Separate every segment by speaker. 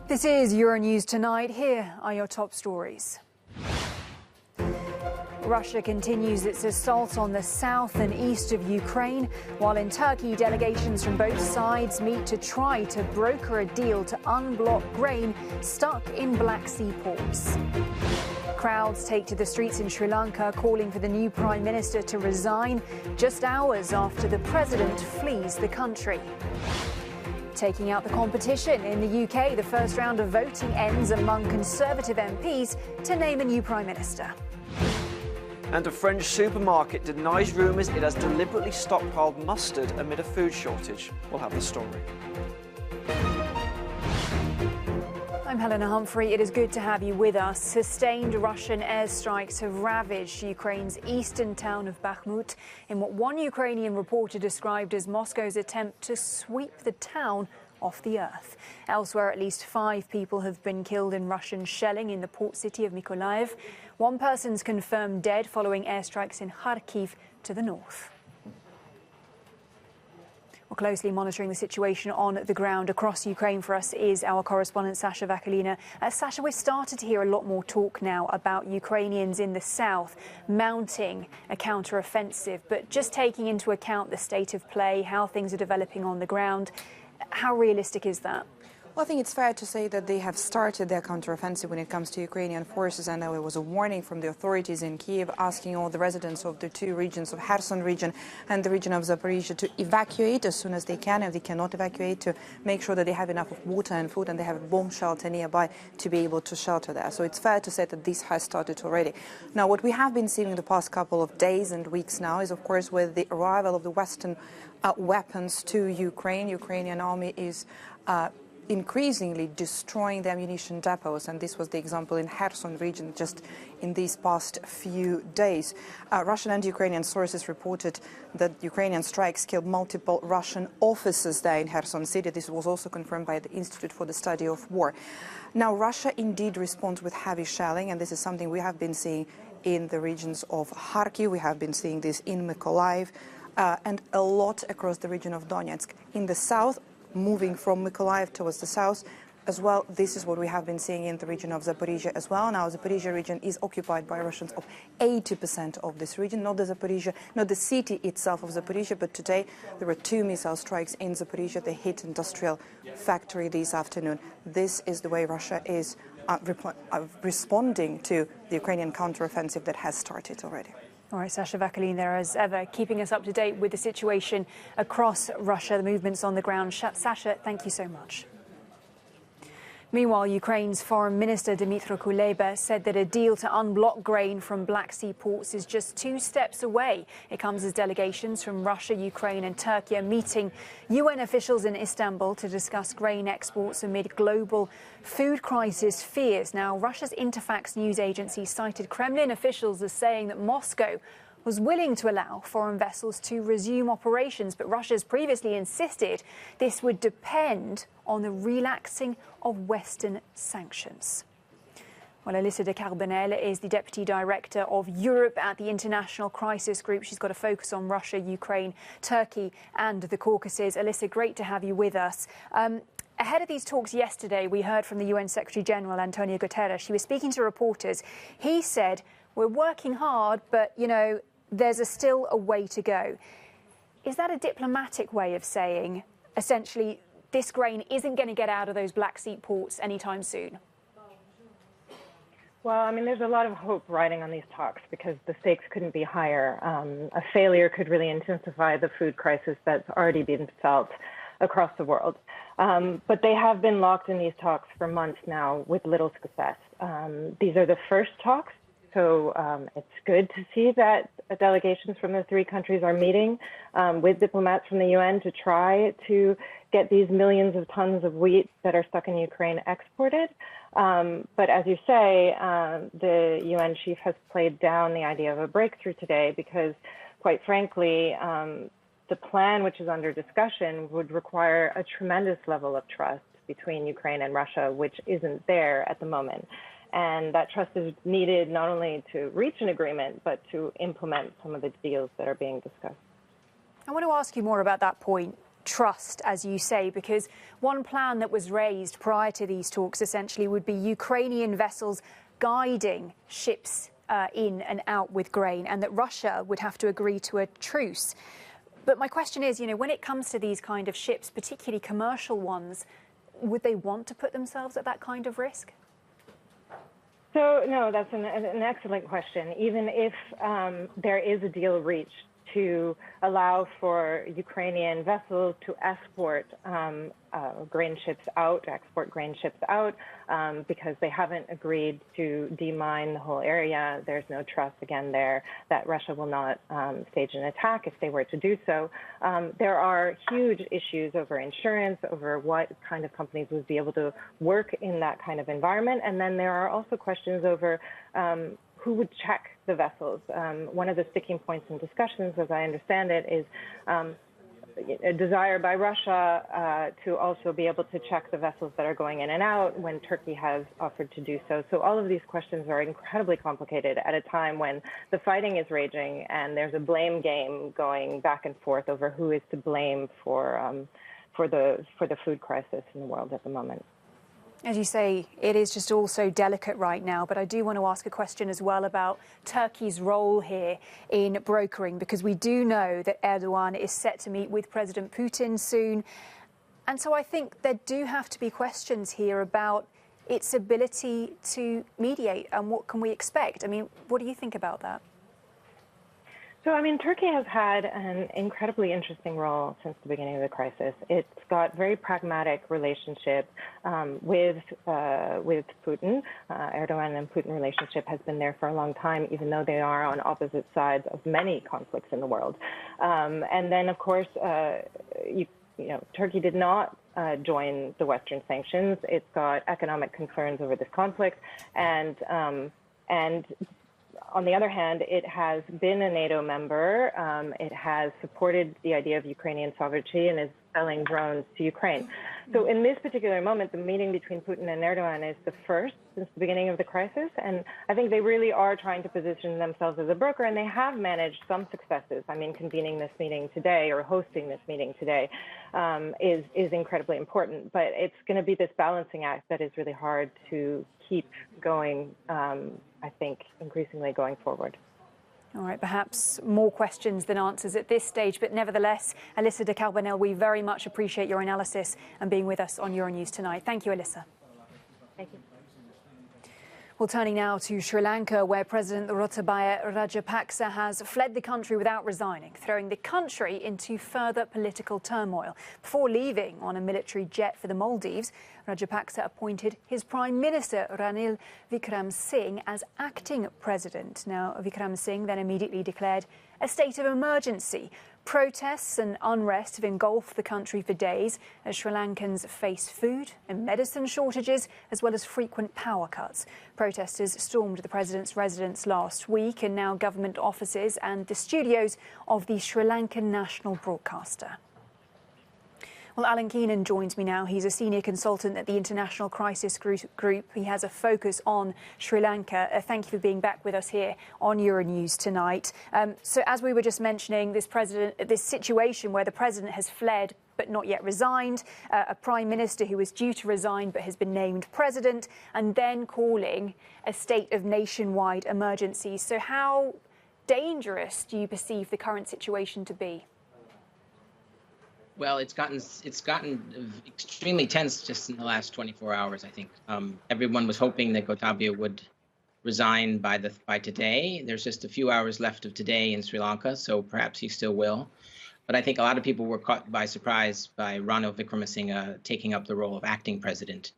Speaker 1: This is Euronews Tonight. Here are your top stories. Russia continues its assault on the south and east of Ukraine, while in Turkey, delegations from both sides meet to try to broker a deal to unblock grain stuck in Black Sea ports. Crowds take to the streets in Sri Lanka, calling for the new Prime Minister to resign just hours after the president flees the country. Taking out the competition in the UK, the first round of voting ends among Conservative MPs to name a new Prime Minister.
Speaker 2: And a French supermarket denies rumours it has deliberately stockpiled mustard amid a food shortage. We'll have the story.
Speaker 1: I'm Helena Humphrey. It is good to have you with us. Sustained Russian airstrikes have ravaged Ukraine's eastern town of Bakhmut in what one Ukrainian reporter described as Moscow's attempt to sweep the town off the earth. Elsewhere, at least 5 people have been killed in Russian shelling in the port city of Mykolaiv. One person's confirmed dead following airstrikes in Kharkiv to the north. We're closely monitoring the situation on the ground across Ukraine. For us is our correspondent Sasha Vakalina. Sasha, we've started to hear a lot more talk now about Ukrainians in the south mounting a counter-offensive, but just taking into account the state of play, how things are developing on the ground, how realistic is that?
Speaker 3: Well, I think it's fair to say that they have started their counteroffensive when it comes to Ukrainian forces, and there was a warning from the authorities in Kiev asking all the residents of the 2 regions of Kherson region and the region of Zaporizhia to evacuate as soon as they can. If they cannot evacuate, to make sure that they have enough of water and food and they have a bomb shelter nearby to be able to shelter there. So it's fair to say that this has started already. Now, what we have been seeing in the past couple of days and weeks now is, of course, with the arrival of the Western weapons to Ukraine, Ukrainian army is increasingly destroying the ammunition depots, and this was the example in Kherson region just in these past few days. Russian and Ukrainian sources reported that Ukrainian strikes killed multiple Russian officers there in Kherson city. This was also confirmed by the Institute for the Study of War. Now, Russia indeed responds with heavy shelling, and this is something we have been seeing in the regions of Kharkiv. We have been seeing this in Mykolaiv and a lot across the region of Donetsk. In the south, moving from Mykolaiv towards the south as well, this is what we have been seeing in the region of Zaporizhia as well. Now, Zaporizhia region is occupied by Russians of 80% of this region, not the city itself of Zaporizhia, but today there were 2 missile strikes in Zaporizhia. They hit industrial factory this afternoon. This is the way Russia is responding to the Ukrainian counteroffensive that has started already.
Speaker 1: All right, Sasha Vakalina there as ever, keeping us up to date with the situation across Russia, the movements on the ground. Sasha, thank you so much. Meanwhile, Ukraine's Foreign Minister Dmytro Kuleba said that a deal to unblock grain from Black Sea ports is just 2 steps away. It comes as delegations from Russia, Ukraine and Turkey are meeting UN officials in Istanbul to discuss grain exports amid global food crisis fears. Now, Russia's Interfax news agency cited Kremlin officials as saying that Moscow was willing to allow foreign vessels to resume operations, but Russia's previously insisted this would depend on the relaxing of Western sanctions. Well, Alyssa de Carbonel is the Deputy Director of Europe at the International Crisis Group. She's got a focus on Russia, Ukraine, Turkey and the Caucasus. Alyssa, great to have you with us. Ahead of these talks yesterday, we heard from the UN Secretary-General, Antonio Guterres. He was speaking to reporters. He said, we're working hard, but, you know, there's still a way to go. Is that a diplomatic way of saying, essentially, this grain isn't going to get out of those Black Sea ports anytime soon?
Speaker 4: Well, I mean, there's a lot of hope riding on these talks because the stakes couldn't be higher. A failure could really intensify the food crisis that's already been felt across the world. But they have been locked in these talks for months now with little success. These are the first talks. So it's good to see that delegations from the 3 countries are meeting with diplomats from the UN to try to get these millions of tons of wheat that are stuck in Ukraine exported. But as you say, the UN chief has played down the idea of a breakthrough today because, quite frankly, the plan which is under discussion would require a tremendous level of trust between Ukraine and Russia, which isn't there at the moment. And that trust is needed not only to reach an agreement, but to implement some of the deals that are being discussed.
Speaker 1: I want to ask you more about that point. trust, as you say, because one plan that was raised prior to these talks essentially would be Ukrainian vessels guiding ships in and out with grain, and that Russia would have to agree to a truce. But my question is, when it comes to these kind of ships, particularly commercial ones, would they want to put themselves at that kind of risk?
Speaker 4: So, no, that's an excellent question. Even if there is a deal reached to allow for Ukrainian vessels to export grain ships out, because they haven't agreed to demine the whole area. There's no trust, again, there that Russia will not stage an attack if they were to do so. There are huge issues over insurance, over what kind of companies would be able to work in that kind of environment. And then there are also questions over who would check the vessels. One of the sticking points in discussions, as I understand it, is a desire by Russia to also be able to check the vessels that are going in and out when Turkey has offered to do so. So all of these questions are incredibly complicated at a time when the fighting is raging and there's a blame game going back and forth over who is to blame for the food crisis in the world at the moment.
Speaker 1: As you say, it is just all so delicate right now, but I do want to ask a question as well about Turkey's role here in brokering, because we do know that Erdogan is set to meet with President Putin soon. And so I think there do have to be questions here about its ability to mediate and what can we expect? I mean, what do you think about that?
Speaker 4: So, I mean, Turkey has had an incredibly interesting role since the beginning of the crisis. It's got very pragmatic relationship with Putin. Erdogan and Putin relationship has been there for a long time, even though they are on opposite sides of many conflicts in the world. And then, of course, Turkey did not join the Western sanctions. It's got economic concerns over this conflict, and on the other hand, it has been a NATO member. It has supported the idea of Ukrainian sovereignty and is selling drones to Ukraine. So in this particular moment, the meeting between Putin and Erdogan is the first since the beginning of the crisis. And I think they really are trying to position themselves as a broker, and they have managed some successes. I mean, convening this meeting today or hosting this meeting today is incredibly important. But it's going to be this balancing act that is really hard to keep going, I think, increasingly going forward.
Speaker 1: All right, perhaps more questions than answers at this stage, but nevertheless, Alyssa de Carbonell, we very much appreciate your analysis and being with us on Euronews tonight. Thank you, Alyssa.
Speaker 4: Thank you.
Speaker 1: Well, turning now to Sri Lanka, where President Gotabaya Rajapaksa has fled the country without resigning, throwing the country into further political turmoil. Before leaving on a military jet for the Maldives, Rajapaksa appointed his Prime Minister, Ranil Wickremesinghe, as acting president. Now, Wickremesinghe then immediately declared a state of emergency. Protests and unrest have engulfed the country for days as Sri Lankans face food and medicine shortages, as well as frequent power cuts. Protesters stormed the president's residence last week, and now government offices and the studios of the Sri Lankan national broadcaster. Well, Alan Keenan joins me now. He's a senior consultant at the International Crisis Group. He has a focus on Sri Lanka. Thank you for being back with us here on Euronews tonight. So as we were just mentioning, this situation where the president has fled but not yet resigned, a prime minister who was due to resign but has been named president, and then calling a state of nationwide emergency. So how dangerous do you perceive the current situation to be?
Speaker 5: Well, it's gotten extremely tense just in the last 24 hours, I think. Everyone was hoping that Gotabaya would resign by today. There's just a few hours left of today in Sri Lanka, so perhaps he still will. But I think a lot of people were caught by surprise by Ranil Wickremesinghe taking up the role of acting president.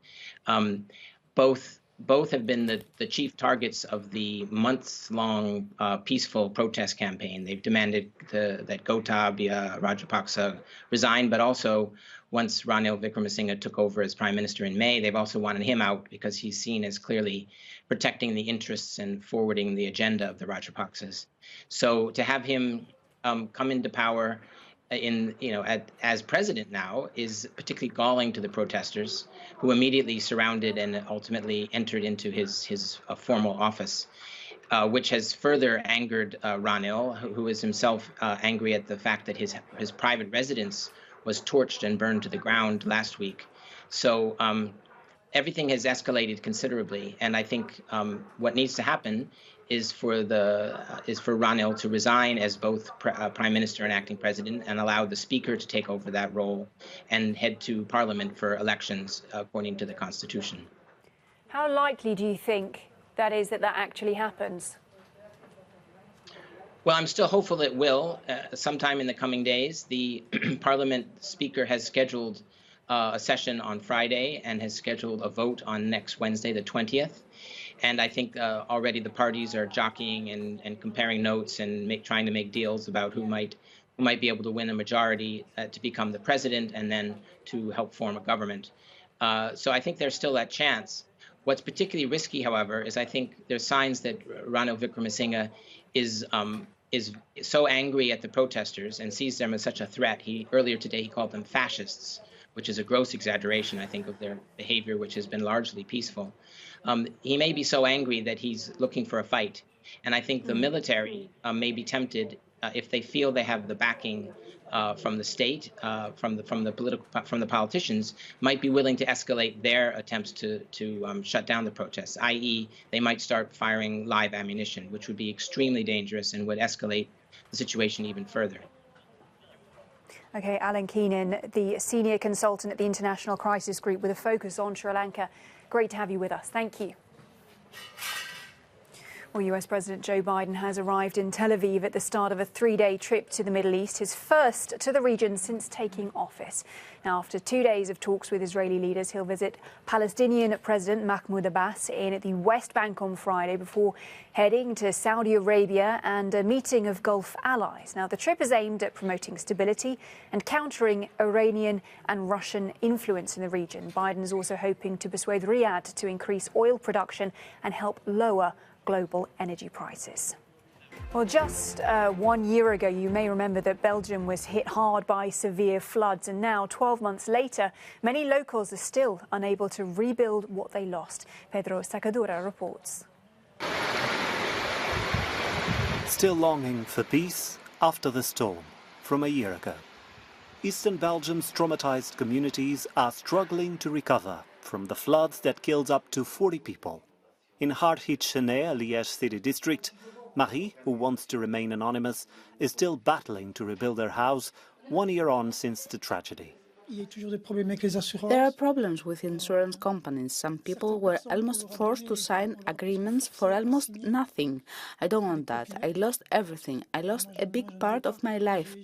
Speaker 5: Both have been the chief targets of the months-long peaceful protest campaign. They've demanded that Gotabaya Rajapaksa resign, but also once Ranil Wickremesinghe took over as prime minister in May, they've also wanted him out because he's seen as clearly protecting the interests and forwarding the agenda of the Rajapaksas. So to have him come into power as president now is particularly galling to the protesters, who immediately surrounded and ultimately entered into his formal office, which has further angered Ranil, who is himself angry at the fact that his private residence was torched and burned to the ground last week. So everything has escalated considerably, and I think what needs to happen is for Ranil to resign as both Prime Minister and acting president, and allow the Speaker to take over that role and head to Parliament for elections according to the Constitution.
Speaker 1: How likely do you think that is that actually happens?
Speaker 5: Well, I'm still hopeful it will sometime in the coming days. The Parliament Speaker has scheduled a session on Friday and has scheduled a vote on next Wednesday, the 20th. And I think already the parties are jockeying and comparing notes and trying to make deals about who might be able to win a majority to become the president and then to help form a government. So I think there's still that chance. What's particularly risky, however, is I think there's signs that Ranil Wickremesinghe is so angry at the protesters and sees them as such a threat. Earlier today he called them fascists, which is a gross exaggeration, I think, of their behavior, which has been largely peaceful. He may be so angry that he's looking for a fight. And I think the military may be tempted, if they feel they have the backing from the state, from the politicians, might be willing to escalate their attempts to shut down the protests, i.e. they might start firing live ammunition, which would be extremely dangerous and would escalate the situation even further.
Speaker 1: OK, Alan Keenan, the senior consultant at the International Crisis Group with a focus on Sri Lanka. Great to have you with us. Thank you. Well, US President Joe Biden has arrived in Tel Aviv at the start of a three-day trip to the Middle East, his first to the region since taking office. Now, after 2 days of talks with Israeli leaders, he'll visit Palestinian President Mahmoud Abbas in the West Bank on Friday before heading to Saudi Arabia and a meeting of Gulf allies. Now, the trip is aimed at promoting stability and countering Iranian and Russian influence in the region. Biden is also hoping to persuade Riyadh to increase oil production and help lower global energy prices. Well, just 1 year ago, you may remember that Belgium was hit hard by severe floods, and now, 12 months later, many locals are still unable to rebuild what they lost. Pedro Sacadura reports.
Speaker 6: Still longing for peace after the storm from a year ago. Eastern Belgium's traumatized communities are struggling to recover from the floods that killed up to 40 people. In hard-hit Chenay, Liège city district, Marie, who wants to remain anonymous, is still battling to rebuild her house 1 year on since the tragedy.
Speaker 7: There are problems with insurance companies. Some people were almost forced to sign agreements for almost nothing. I don't want that. I lost everything. I lost a big part of my life.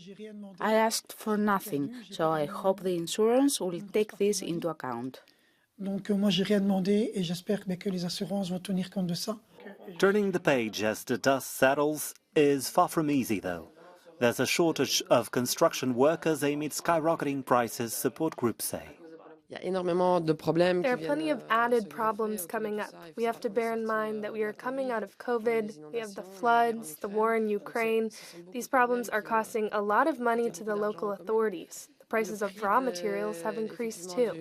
Speaker 7: I asked for nothing, so I hope the insurance will take this into account.
Speaker 8: Donc moi j'ai rien demandé et j'espère que les assurances vont tenir compte de ça.
Speaker 6: Turning the page as the dust settles is far from easy, though. There's a shortage of construction workers amid skyrocketing prices, support groups say.
Speaker 9: There are plenty of added problems coming up. We have to bear in mind that we are coming out of COVID, we have the floods, the war in Ukraine. These problems are costing a lot of money to the local authorities. Prices of raw materials have increased too.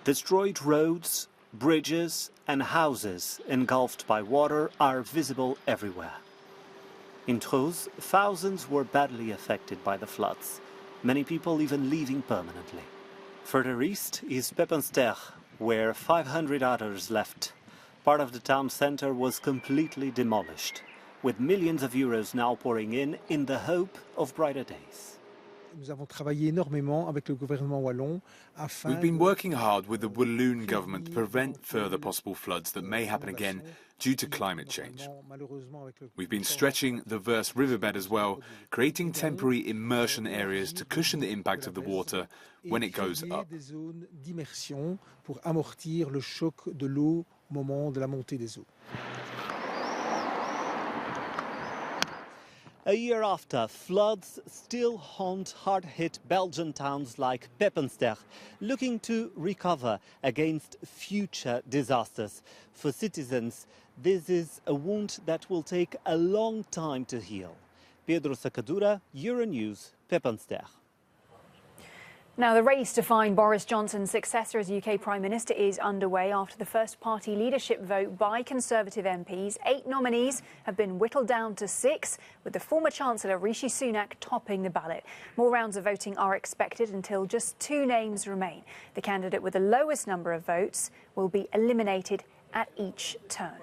Speaker 6: Destroyed roads, bridges and houses engulfed by water are visible everywhere. In Trouz, thousands were badly affected by the floods, many people even leaving permanently. Further east is Pepinster, where 500 others left. Part of the town centre was completely demolished, with millions of euros now pouring in the hope of brighter days.
Speaker 10: We've been working hard with the Walloon government to prevent further possible floods that may happen again due to climate change. We've been stretching the Verse riverbed as well, creating temporary immersion areas to cushion the impact of the water when it goes up.
Speaker 6: A year after, floods still haunt hard-hit Belgian towns like Pepinster, looking to recover against future disasters. For citizens, this is a wound that will take a long time to heal. Pedro Sacadura, Euronews, Pepinster.
Speaker 1: Now, the race to find Boris Johnson's successor as UK Prime Minister is underway after the first party leadership vote by Conservative MPs. 8 nominees have been whittled down to 6, with the former Chancellor Rishi Sunak topping the ballot. More rounds of voting are expected until just 2 names remain. The candidate with the lowest number of votes will be eliminated at each turn.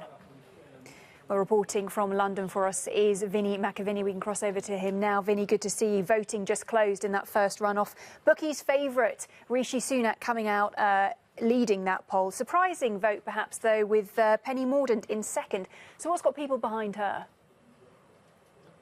Speaker 1: Well, reporting from London for us is Vinny McAviney. We can cross over to him now. Vinny, good to see you. Voting just closed in that first runoff. Bookies' favourite, Rishi Sunak, coming out leading that poll. Surprising vote, perhaps, though, with Penny Mordaunt in second. So what's got people behind her?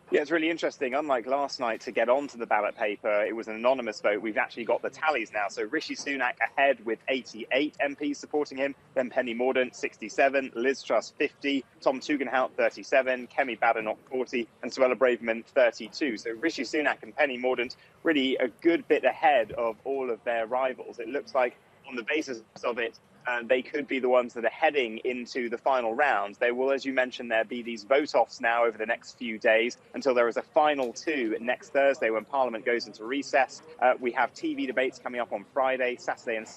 Speaker 11: Yeah, it's really interesting. Unlike last night, to get onto the ballot paper, it was an anonymous vote. We've actually got the tallies now. So Rishi Sunak ahead with 88 MPs supporting him, then Penny Mordaunt 67, Liz Truss 50, Tom Tugendhat 37, Kemi Badenoch 40, and Suella Braverman 32. So Rishi Sunak and Penny Mordaunt really a good bit ahead of all of their rivals. It looks like on the basis of it, they could be the ones that are heading into the final round. There will, as you mentioned, there be these vote-offs now over the next few days until there is a final 2 next Thursday when Parliament goes into recess. We have TV debates coming up on Friday, Sunday, and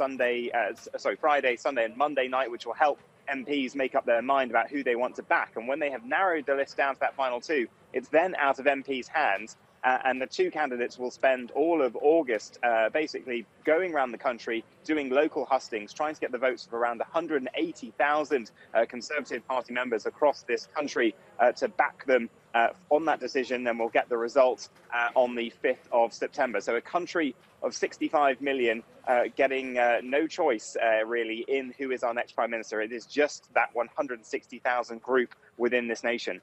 Speaker 11: Monday night, which will help MPs make up their mind about who they want to back. And when they have narrowed the list down to that final 2, it's then out of MPs' hands. And the 2 candidates will spend all of August basically going around the country, doing local hustings, trying to get the votes of around 180,000 Conservative Party members across this country to back them on that decision. Then we'll get the results on the 5th of September. So a country of 65 million getting no choice, really, in who is our next Prime Minister. It is just that 160,000 group within this nation.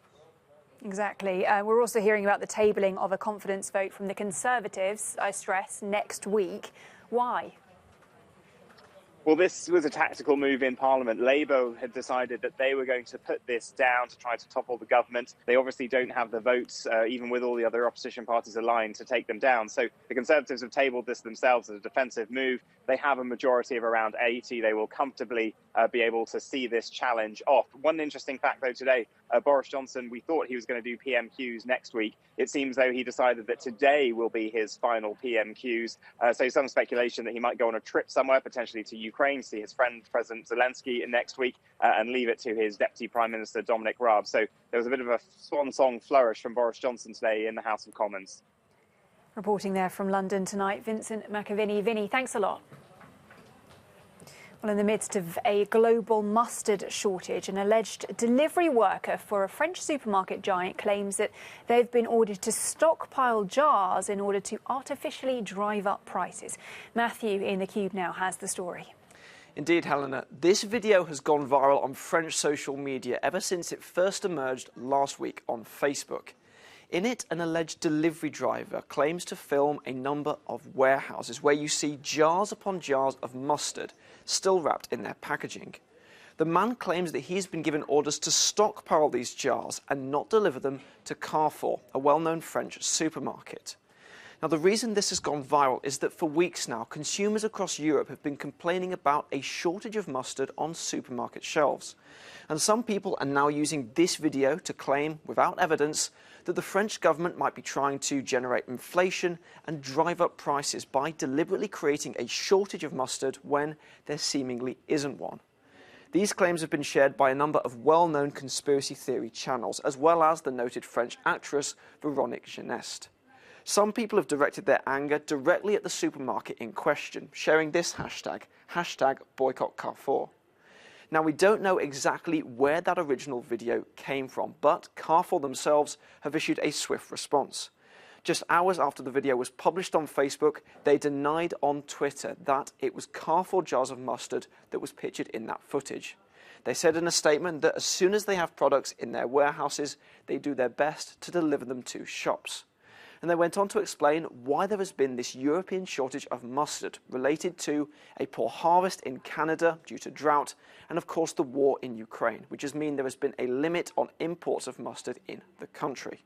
Speaker 1: Exactly. We're also hearing about the tabling of a confidence vote from the Conservatives, I stress, next week. Why?
Speaker 11: Well, this was a tactical move in Parliament. Labour had decided that they were going to put this down to try to topple the government. They obviously don't have the votes, even with all the other opposition parties aligned, to take them down. So the Conservatives have tabled this themselves as a defensive move. They have a majority of around 80. They will comfortably be able to see this challenge off. One interesting fact, though, today, Boris Johnson, we thought he was going to do PMQs next week. It seems, though, he decided that today will be his final PMQs. So some speculation that he might go on a trip somewhere, potentially to Ukraine, see his friend President Zelensky next week, and leave it to his Deputy Prime Minister, Dominic Raab. So there was a bit of a swan song flourish from Boris Johnson today in the House of Commons.
Speaker 1: Reporting there from London tonight, Vincent McAviney. Vinny, thanks a lot. Well, in the midst of a global mustard shortage, an alleged delivery worker for a French supermarket giant claims that they've been ordered to stockpile jars in order to artificially drive up prices. Matthew in the Cube now has the story.
Speaker 2: Indeed, Helena, this video has gone viral on French social media ever since it first emerged last week on Facebook. In it, an alleged delivery driver claims to film a number of warehouses where you see jars upon jars of mustard still wrapped in their packaging. The man claims that he's been given orders to stockpile these jars and not deliver them to Carrefour, a well-known French supermarket. Now, the reason this has gone viral is that for weeks now, consumers across Europe have been complaining about a shortage of mustard on supermarket shelves. And some people are now using this video to claim, without evidence, that the French government might be trying to generate inflation and drive up prices by deliberately creating a shortage of mustard when there seemingly isn't one. These claims have been shared by a number of well-known conspiracy theory channels, as well as the noted French actress Véronique Jeunesse. Some people have directed their anger directly at the supermarket in question, sharing this hashtag, #BoycottCarrefour. Now, we don't know exactly where that original video came from, but Carrefour themselves have issued a swift response. Just hours after the video was published on Facebook, they denied on Twitter that it was Carrefour jars of mustard that was pictured in that footage. They said in a statement that as soon as they have products in their warehouses, they do their best to deliver them to shops. And they went on to explain why there has been this European shortage of mustard related to a poor harvest in Canada due to drought and, of course, the war in Ukraine, which has meant there has been a limit on imports of mustard in the country.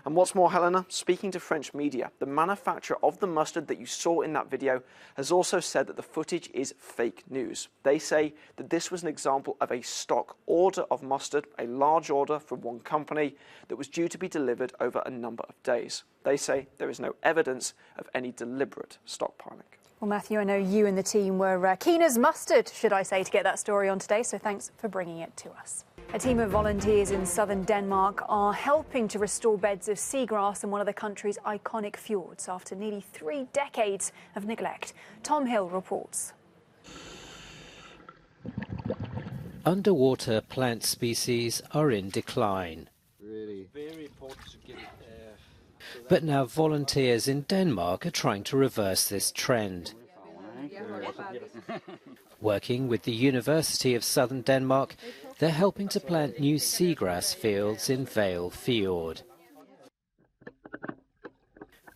Speaker 2: And what's more, Helena, speaking to French media, the manufacturer of the mustard that you saw in that video has also said that the footage is fake news. They say that this was an example of a stock order of mustard, a large order from one company that was due to be delivered over a number of days. They say there is no evidence of any deliberate stockpiling.
Speaker 1: Well, Matthew, I know you and the team were keen as mustard, should I say, to get that story on today, so thanks for bringing it to us. A team of volunteers in southern Denmark are helping to restore beds of seagrass in one of the country's iconic fjords after nearly 3 decades of neglect. Tom Hill reports.
Speaker 12: Underwater plant species are in decline. But now volunteers in Denmark are trying to reverse this trend. Working with the University of Southern Denmark, they're helping to plant new seagrass fields in Vale Fjord,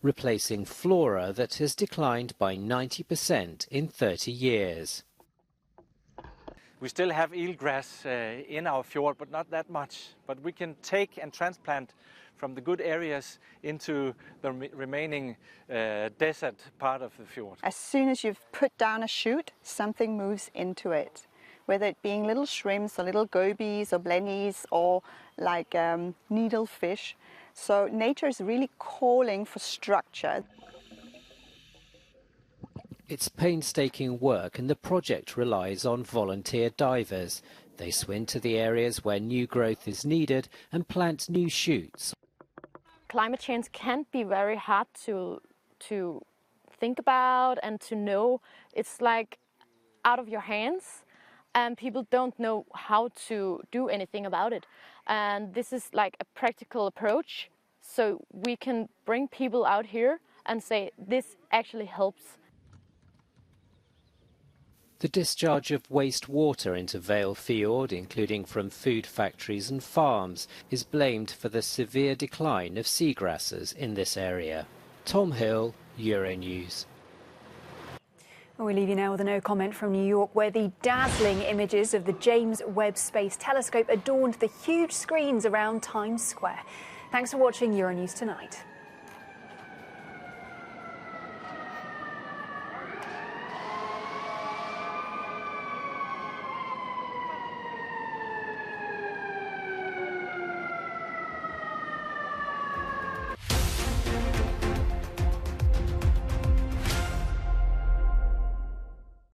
Speaker 12: replacing flora that has declined by 90% in 30 years.
Speaker 13: We still have eelgrass in our fjord, but not that much. But we can take and transplant from the good areas into the remaining desert part of the fjord.
Speaker 14: As soon as you've put down a shoot, something moves into it, whether it being little shrimps or little gobies or blennies or like needlefish. So nature is really calling for structure.
Speaker 12: It's painstaking work, and the project relies on volunteer divers. They swim to the areas where new growth is needed and plant new shoots.
Speaker 15: Climate change can be very hard to think about and to know. It's like out of your hands, and people don't know how to do anything about it. And this is like a practical approach, so we can bring people out here and say this actually helps.
Speaker 12: The discharge of wastewater into Vale Fjord, including from food factories and farms, is blamed for the severe decline of seagrasses in this area. Tom Hill, Euronews.
Speaker 1: We leave you now with a no comment from New York, where the dazzling images of the James Webb Space Telescope adorned the huge screens around Times Square. Thanks for watching Euronews Tonight.